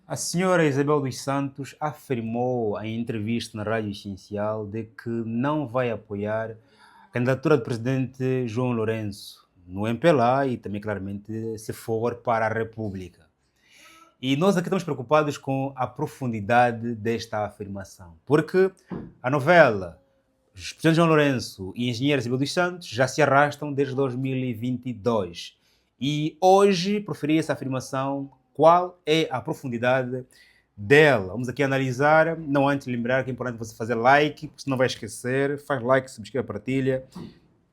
A senhora Isabel dos Santos afirmou em entrevista na Rádio Essencial de que não vai apoiar a candidatura do presidente João Lourenço no MPLA e também, claramente, se for para a República. E nós aqui estamos preocupados com a profundidade desta afirmação, porque a novela Os Presidentes João Lourenço e Engenheiro Isabel dos Santos já se arrastam desde 2022. E hoje proferi essa afirmação. Qual é a profundidade dela? Vamos aqui analisar. Não antes de lembrar que é importante você fazer like, porque senão vai esquecer. Faz like, subscreve, partilha.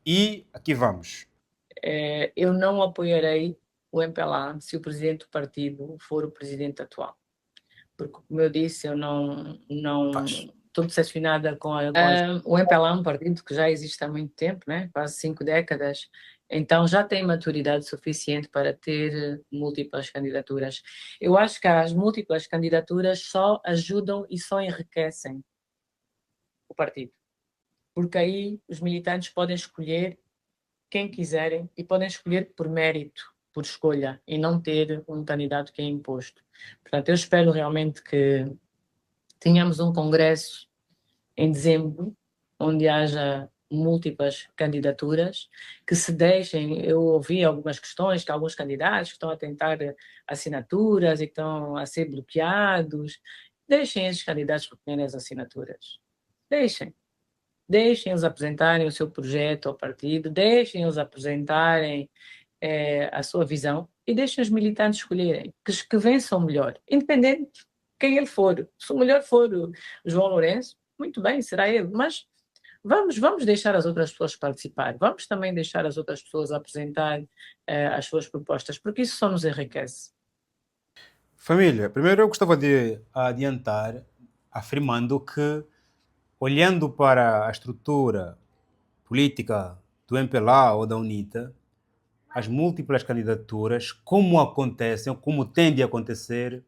E aqui vamos. Eu não apoiarei o MPLA se o presidente do partido for o presidente atual. Porque, como eu disse, eu não Faz. estou decepcionada com o MPLA é um partido que já existe há muito tempo, né? Quase 5 décadas, então já tem maturidade suficiente para ter múltiplas candidaturas. Eu acho que as múltiplas candidaturas só ajudam e só enriquecem o partido, porque aí os militantes podem escolher quem quiserem e podem escolher por mérito, por escolha, e não ter um candidato que é imposto. Portanto, eu espero realmente que tenhamos um congresso em dezembro, onde haja múltiplas candidaturas, que se deixem, eu ouvi algumas questões que alguns candidatos que estão a tentar assinaturas e que estão a ser bloqueados, deixem esses candidatos recolherem as assinaturas. Deixem-os apresentarem o seu projeto ao partido, deixem-os apresentarem a sua visão e deixem os militantes escolherem, que vençam o melhor, independente de quem ele for. Se o melhor for o João Lourenço, muito bem, será ele, mas vamos deixar as outras pessoas participar, vamos também deixar as outras pessoas apresentar as suas propostas, porque isso só nos enriquece. Família, primeiro eu gostava de adiantar afirmando que, olhando para a estrutura política do MPLA ou da UNITA, as múltiplas candidaturas, como acontecem, ou como tende a acontecer,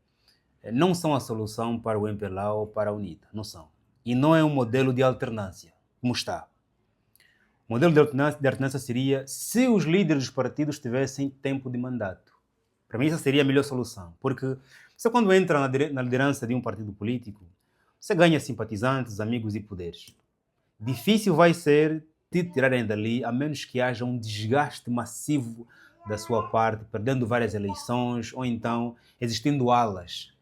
não são a solução para o MPLA ou para a UNITA, não são. E não é um modelo de alternância, como está. O modelo de alternância seria se os líderes dos partidos tivessem tempo de mandato. Para mim, essa seria a melhor solução, porque você, quando entra na liderança de um partido político, você ganha simpatizantes, amigos e poderes. Difícil vai ser te tirarem dali, a menos que haja um desgaste massivo da sua parte, perdendo várias eleições, ou então existindo alas.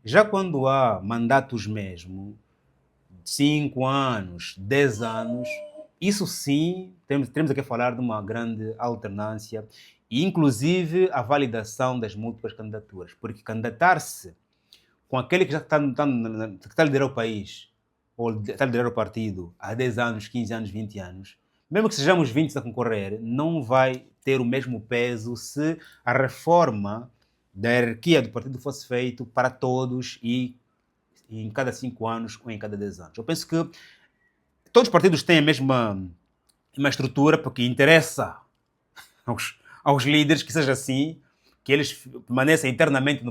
Já quando há mandatos mesmo, 5 anos, 10 anos, isso sim, temos aqui a falar de uma grande alternância, e inclusive a validação das múltiplas candidaturas, porque candidatar-se com aquele que já está a liderar o país, ou está a liderar o partido há 10 anos, 15 anos, 20 anos, mesmo que sejamos 20 a concorrer, não vai ter o mesmo peso se a reforma da hierarquia do partido fosse feita para todos e em cada 5 anos ou em cada 10 anos. Eu penso que todos os partidos têm a mesma estrutura, porque interessa aos líderes que seja assim, que eles permaneçam eternamente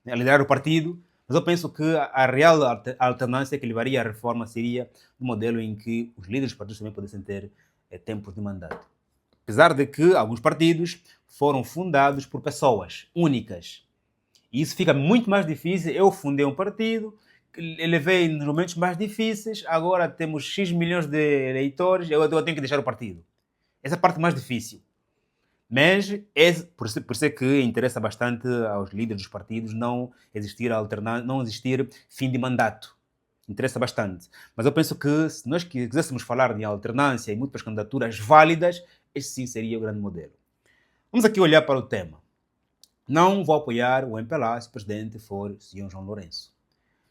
a liderar o partido, mas eu penso que a real alternância que levaria à reforma seria um modelo em que os líderes dos partidos também pudessem ter tempos de mandato. Apesar de que alguns partidos foram fundados por pessoas únicas. E isso fica muito mais difícil. Eu fundei um partido, levei nos momentos mais difíceis, agora temos X milhões de eleitores, eu tenho que deixar o partido. Essa é a parte mais difícil. Mas por isso é que interessa bastante aos líderes dos partidos não existir não existir fim de mandato. Interessa bastante. Mas eu penso que se nós quiséssemos falar de alternância e múltiplas candidaturas válidas, esse sim seria o grande modelo. Vamos aqui olhar para o tema. Não vou apoiar o MPLA se o presidente for o senhor João Lourenço.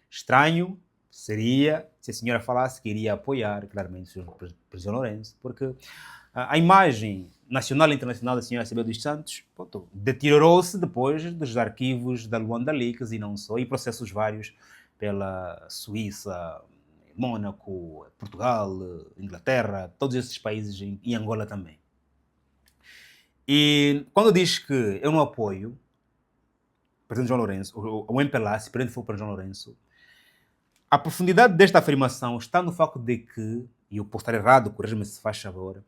Estranho seria se a senhora falasse que iria apoiar, claramente, o senhor João Lourenço, porque a imagem nacional e internacional da senhora Isabel dos Santos deteriorou-se depois dos arquivos da Luanda Leaks e não só, e processos vários pela Suíça, Mônaco, Portugal, Inglaterra, todos esses países e Angola também. E quando diz que eu não apoio o presidente João Lourenço, o MPLA, se o presidente for para João Lourenço, a profundidade desta afirmação está no facto de que, e eu posso estar errado, corrija-me se faz favor,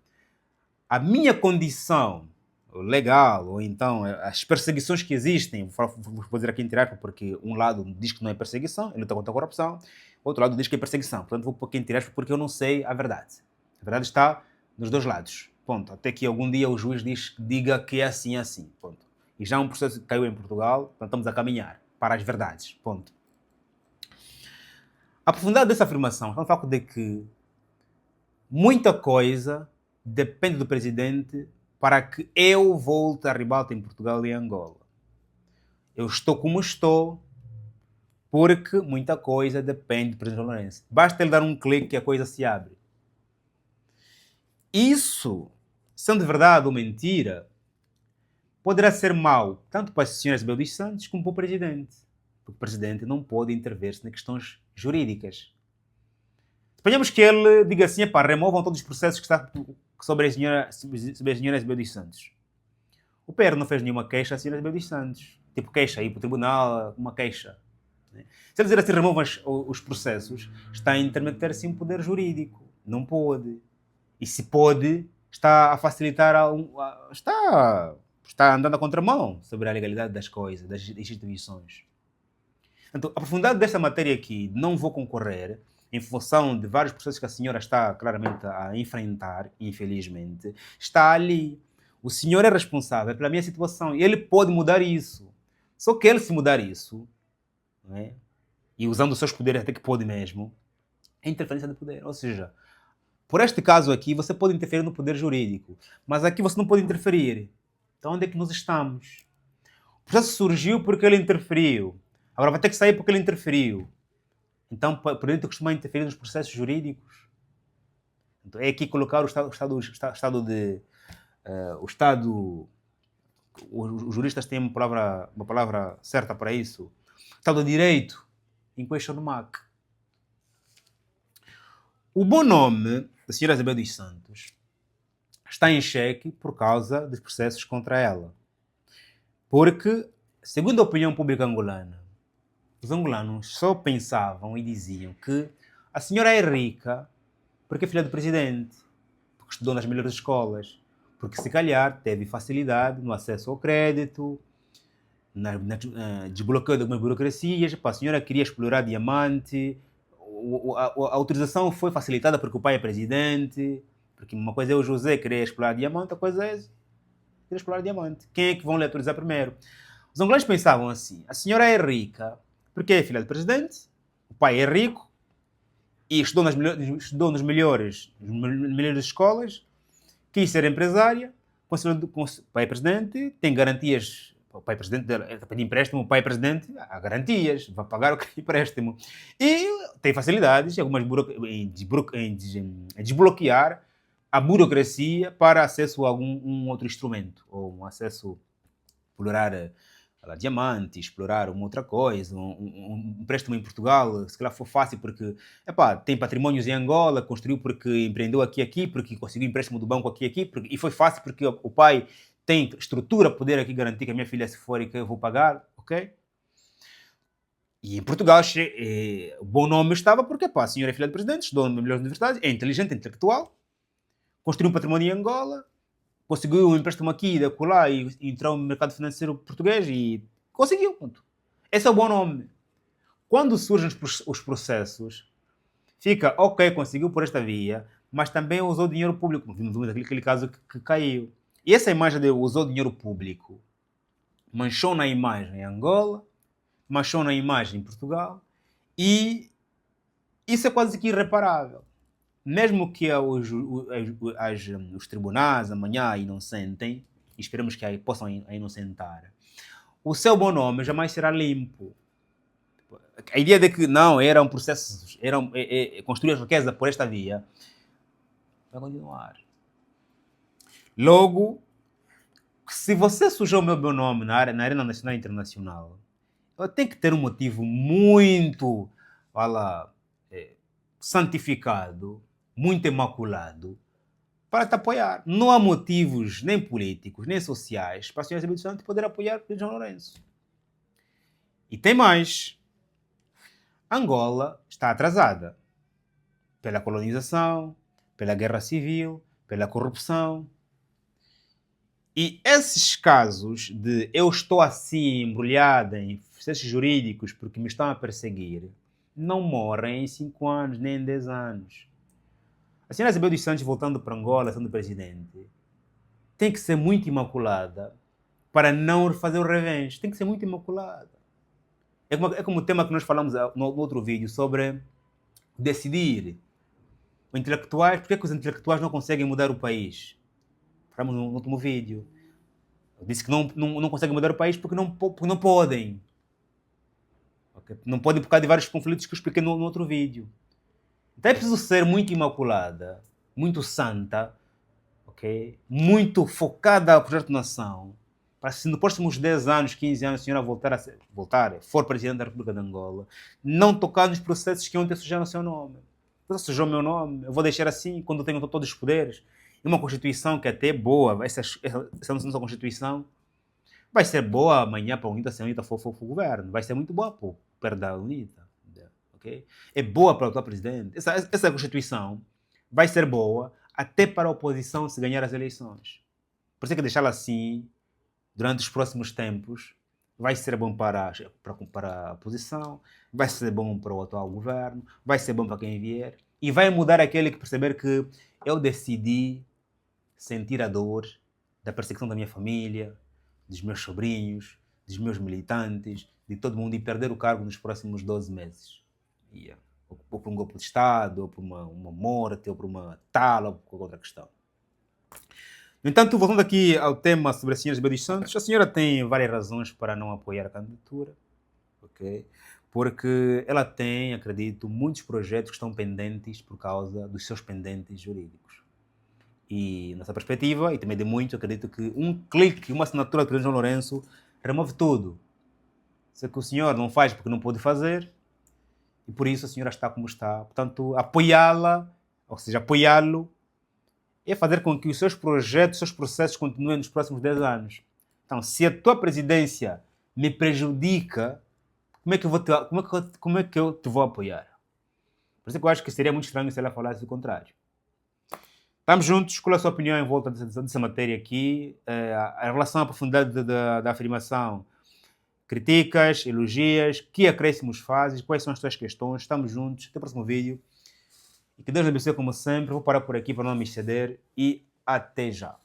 a minha condição legal, ou então as perseguições que existem, vou fazer aqui entre aspas, porque um lado diz que não é perseguição, ele luta contra a corrupção, outro lado diz que é perseguição. Portanto, vou pôr aqui entre aspas porque eu não sei a verdade. A verdade está nos dois lados. Ponto. Até que algum dia o juiz diga que é assim, assim. Ponto. E já um processo que caiu em Portugal, portanto, estamos a caminhar para as verdades. Ponto. A profundidade dessa afirmação é o facto de que muita coisa depende do presidente para que eu volte à ribalta em Portugal e Angola. Eu estou como estou porque muita coisa depende do presidente Lourenço. Basta ele dar um clique que a coisa se abre. Isso, sendo verdade ou mentira, poderá ser mau tanto para a senhora Isabel dos Santos como para o presidente. Porque o presidente não pode intervir-se nas questões jurídicas. Suponhamos que ele diga assim, removam todos os processos que está sobre a senhora Isabel dos Santos. O PR não fez nenhuma queixa à senhora Isabel dos Santos. Tipo queixa, ir para o tribunal, uma queixa. Se ele dizer assim, removam os processos, está a intermeter-se em poder jurídico. Não pode. E se pode, está a facilitar, está andando a contramão sobre a legalidade das coisas, das instituições. Então, a profundidade desta matéria aqui, não vou concorrer, em função de vários processos que a senhora está claramente a enfrentar, infelizmente, está ali. O senhor é responsável pela minha situação e ele pode mudar isso. Só que ele, se mudar isso, não é? E usando os seus poderes até que pode mesmo, é interferência de poder. Ou seja, por este caso aqui, você pode interferir no poder jurídico, mas aqui você não pode interferir. Então, onde é que nós estamos? O processo surgiu porque ele interferiu. Agora vai ter que sair porque ele interferiu. Então, o presidente costuma interferir nos processos jurídicos. Então, é aqui colocar o Estado de... Os juristas têm uma palavra certa para isso. Estado de Direito em question mark. O bom nome da senhora Isabel dos Santos está em xeque por causa dos processos contra ela. Porque, segundo a opinião pública angolana, os angolanos só pensavam e diziam que a senhora é rica porque é filha do presidente, porque estudou nas melhores escolas, porque se calhar teve facilidade no acesso ao crédito, desbloqueio de algumas burocracias, a senhora queria explorar diamante, a autorização foi facilitada porque o pai é presidente, porque uma coisa é o José querer explorar diamante, outra coisa é querer explorar diamante. Quem é que vão lhe autorizar primeiro? Os angolanos pensavam assim, a senhora é rica porque é filha do presidente, o pai é rico, e estudou nas melhores escolas, quis ser empresária, o pai é presidente, tem garantias, o pai é presidente, pede empréstimo, o pai é presidente, há garantias, vai pagar o empréstimo. E tem facilidades em desbloquear a burocracia para acesso a algum outro instrumento, ou um acesso, explorar diamante, explorar uma outra coisa, um empréstimo em Portugal, se calhar for fácil porque tem patrimónios em Angola, construiu porque empreendeu aqui, porque conseguiu empréstimo do banco aqui, e foi fácil porque o pai tem estrutura para poder aqui garantir que a minha filha se for e que eu vou pagar, ok? E em Portugal, o bom nome estava porque a senhora é filha do presidente, estudou nas melhores universidades, é inteligente, é intelectual, construiu um património em Angola, conseguiu um empréstimo aqui e acolá e entrou no mercado financeiro português e conseguiu. Ponto. Esse é o bom nome. Quando surgem os processos, fica, ok, conseguiu por esta via, mas também usou dinheiro público. Vimos aquele caso que caiu. E essa imagem de usou dinheiro público manchou na imagem em Angola, manchou na imagem em Portugal e isso é quase que irreparável. Mesmo que os tribunais amanhã inocentem, e esperemos que possam inocentar, o seu bom nome jamais será limpo. A ideia de que não, era um processo, construir a riqueza por esta via, vai continuar. Logo, se você sujou o meu bom nome na arena nacional e internacional, eu tenho que ter um motivo muito, santificado, muito imaculado, para te apoiar. Não há motivos nem políticos, nem sociais para a senhora Isabel dos Santos poder apoiar o João Lourenço. E tem mais. Angola está atrasada pela colonização, pela guerra civil, pela corrupção. E esses casos de eu estou assim embrulhada em processos jurídicos porque me estão a perseguir, não morrem em 5 anos, nem em 10 anos. A senhora Isabel dos Santos, voltando para Angola, sendo presidente, tem que ser muito imaculada para não fazer o revenge. Tem que ser muito imaculada. É como o tema que nós falamos no outro vídeo sobre decidir. Intelectuais, por que os intelectuais não conseguem mudar o país? Falamos no último vídeo. Eu disse que não conseguem mudar o país porque não podem. Okay? Não podem por causa de vários conflitos que eu expliquei no outro vídeo. Então é preciso ser muito imaculada, muito santa, okay? Muito focada no projeto de nação, para se nos próximos 10 anos, 15 anos, a senhora for presidente da República de Angola, não tocar nos processos que ontem sujaram o seu nome. Se sujou o meu nome, eu vou deixar assim quando eu tenho todos os poderes. E uma Constituição que é até boa, essa nossa Constituição, vai ser boa amanhã para a UNITA, se a UNITA for o governo. Vai ser muito boa para o perto da UNITA. Okay? É boa para o atual presidente. Essa Constituição vai ser boa até para a oposição se ganhar as eleições. Por isso é que deixá-la assim, durante os próximos tempos, vai ser bom para a oposição, vai ser bom para o atual governo, vai ser bom para quem vier, e vai mudar aquele que perceber que eu decidi sentir a dor da perseguição da minha família, dos meus sobrinhos, dos meus militantes, de todo mundo, e perder o cargo nos próximos 12 meses. Yeah. Ou por um golpe de Estado, ou por uma morte, ou por uma tal, ou por qualquer outra questão. No entanto, voltando aqui ao tema sobre a senhora Isabel dos Santos, a senhora tem várias razões para não apoiar a candidatura, ok? Porque ela tem, acredito, muitos projetos que estão pendentes por causa dos seus pendentes jurídicos. E, nessa perspectiva, e também de muito, acredito que um clique, uma assinatura do presidente João Lourenço remove tudo. Isso é que o senhor não faz porque não pode fazer, e por isso a senhora está como está. Portanto, apoiá-la, ou seja, apoiá-lo, é fazer com que os seus projetos, os seus processos continuem nos próximos 10 anos. Então, se a tua presidência me prejudica, como é que eu te vou apoiar? Por isso que eu acho que seria muito estranho se ela falasse o contrário. Estamos juntos. Qual é a sua opinião em volta dessa matéria aqui? A relação à profundidade da afirmação. Criticas, elogias, que acréscimos fazes, quais são as tuas questões? Estamos juntos. Até o próximo vídeo. E que Deus abençoe como sempre. Vou parar por aqui para não me exceder. E até já.